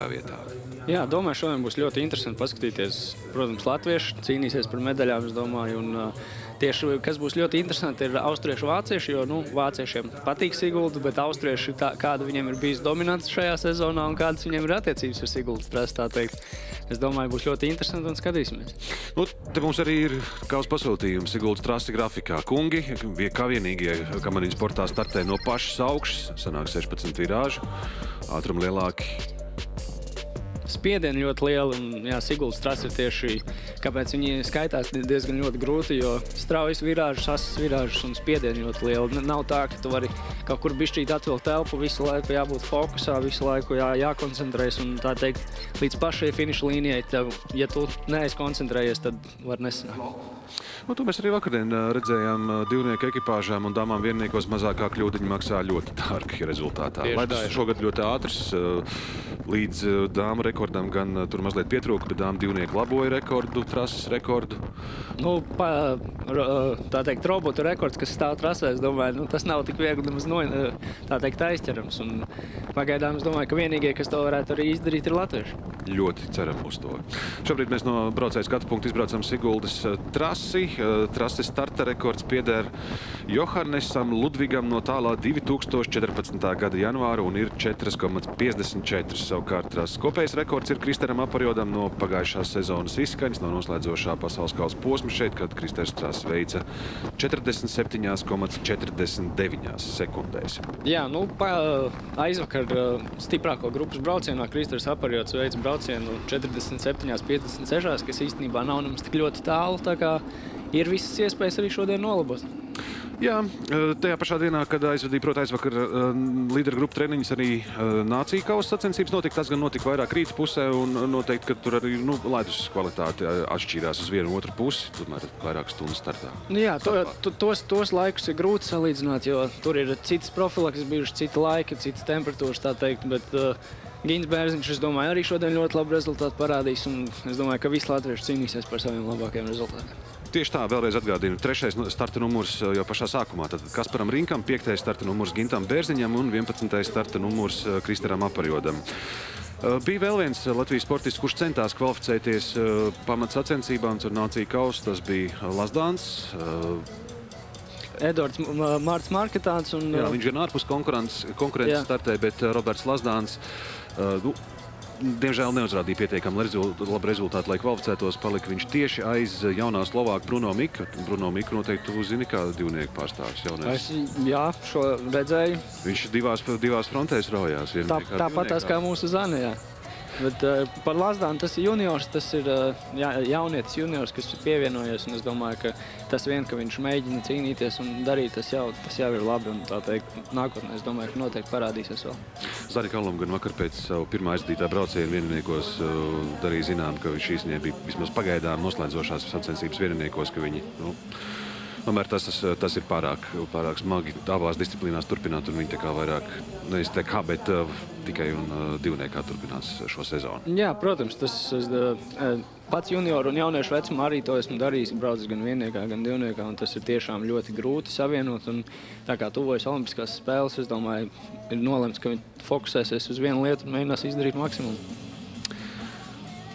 vietā. Jā, domāju, šodien būs ļoti interesanti paskatīties. Protams, latvieši cīnīsies par medaļām, es domāju. Un, tieši, kas būs ļoti interesanti, ir austriešu vācieši, jo vāciešiem patīk Sigulda, bet austrieši, kāda viņiem ir bijis dominants šajā sezonā un kādas viņiem ir attiecības ar Siguldas trasu, tā teikt. Es domāju, būs ļoti interesanti un skatīsimies. Te mums arī ir kāds pasūtījums Siguldas trasi grafikā. Kungi, kā vienīgie, kam arī sportā startē no pašas augšas, sanāk 16 virāžu, ātrumi lielāki. Spiedieni ļoti lieli, un jā, Siguldas trasa ir tieši, kāpēc viņi skaitās diezgan ļoti grūti, jo straujas virāžas, asas virāžas un spiedieni ļoti lieli. Nav tā, ka tu vari kaut kur bišķīt atvilkt telpu, visu laiku jābūt fokusā, visu laiku jākoncentrējas un tā teikt, līdz pašai finiša līnijai tev, ja tu neaizkoncentrējies, tad var nesanākt. To mēs arī vakardien redzējām divnieku ekipāžām un dāmām vienniekos mazākā kļūdiņa maksā ļoti dārgi rezultātā. Laidus šogad ļoti ātrs, līdz dāmu rekordam gan tur mazliet pietrūka, bet dāmu divnieku laboja rekordu, trases rekordu. Tā teikt, robotu rekords, kas stāv trasē, es domāju, tas nav tik viegli nemaz tā teikt aizķerams. Un pagaidām es domāju, ka vienīgie, kas to varētu arī izdarīt, ir latvieši. Ļoti ceram uz to. Šobrīd mēs no braucēju skatu punktu izbraucam Siguldas trasi. Trases starta rekords pieder Johannesam Ludvigam no tālā 2014. gada janvāra un ir 4,54 savukārt trases. Kopējais rekords ir Kristeram Aparjodam no pagājušās sezonas izskaņas, no noslēdzošā pasaules kausa posma šeit, kad Kristers trasi veica 47,49 sekundēs. Jā, aizvakar stiprāko grupas braucienā Kristers Aparjods veica braucienu 47,56, kas īstenībā nav nemaz tik ļoti tālu, tā kā ir visas iespējas arī šodien nolabot. Jā, tajā pašā dienā, kad aizvadīja, aizvakar līderu grupu treniņas, arī nāciju kausa sacensības notika. Tas gan notika vairāk rīta pusē un noteikti, ka tur arī laidus kvalitāte atšķīrās uz vienu otru pusi, tomēr vairāk stundu startā. Jā, tos laikus ir grūti salīdzināt, jo tur ir citas profilaks bijušas, cita laika, citas temperatūras, tā teikt, bet Gins Bērziņš, es domāju, arī šodien ļoti labu rezultātu parādīs, un es domāju, ka visi latvieši cīnīsies par saviem labākajiem rezultātiem. Tieši tā, vēlreiz atgādinu, 3. starta numurs jau pašā sākumā. Tad Kasparam Rinkam, 5. starta numurs Gintam Bērziņam un 11. starta numurs Kristeram Aparjodam. Bija vēl viens Latvijas sportists, kurš centās kvalificēties pamats sacensībām ar nāciju kausu. Tas bija Lazdāns. Edvards Mārts Marketāns. Jā, viņš gan ārpus konkurences startē, bet Roberts Lazdāns diemžēl neuzrādīja pietiekami labu rezultātu, lai kvalificētos. Palika viņš tieši aiz jaunā Slovāka Bruno Mika. Bruno Miku noteikti tu zini, kā divnieku pārstāvis jaunais. Jā, šo redzēju. Viņš divās frontēs raujās. Tāpatās kā mūsu Zane, jā. Bet par Lazdānu tas ir juniors, tas ir jaunietis juniors, kas ir pievienojies. Un es domāju, ka tas vien, ka viņš mēģina cīnīties un darīt, tas jau ir labi. Un tā teikt, nākotnē, es domāju, ka noteikti parādīsies vēl. Zari Kallam gan vakar pēc savu pirmā aizdītā brauciena vieniniekos darīja zinām, ka viņš īstenībā bija vismaz pagaidām noslēdzošās sacensības vieniniekos, ka viņi, tomēr tas ir pārāk smagi abās disciplīnās turpināt, un viņi tā kā vairāk, nevis tā kā, bet tikai un divniekā turpinās šo sezonu. Jā, protams, tas pats junioru un jauniešu vecumā arī to esmu darījis, braucis gan vienniekā, gan divniekā, un tas ir tiešām ļoti grūti savienot, un tā kā tuvojas olimpiskās spēles, es domāju, ir nolemts, ka viņi fokusēsies uz vienu lietu un mēģinās izdarīt maksimumu.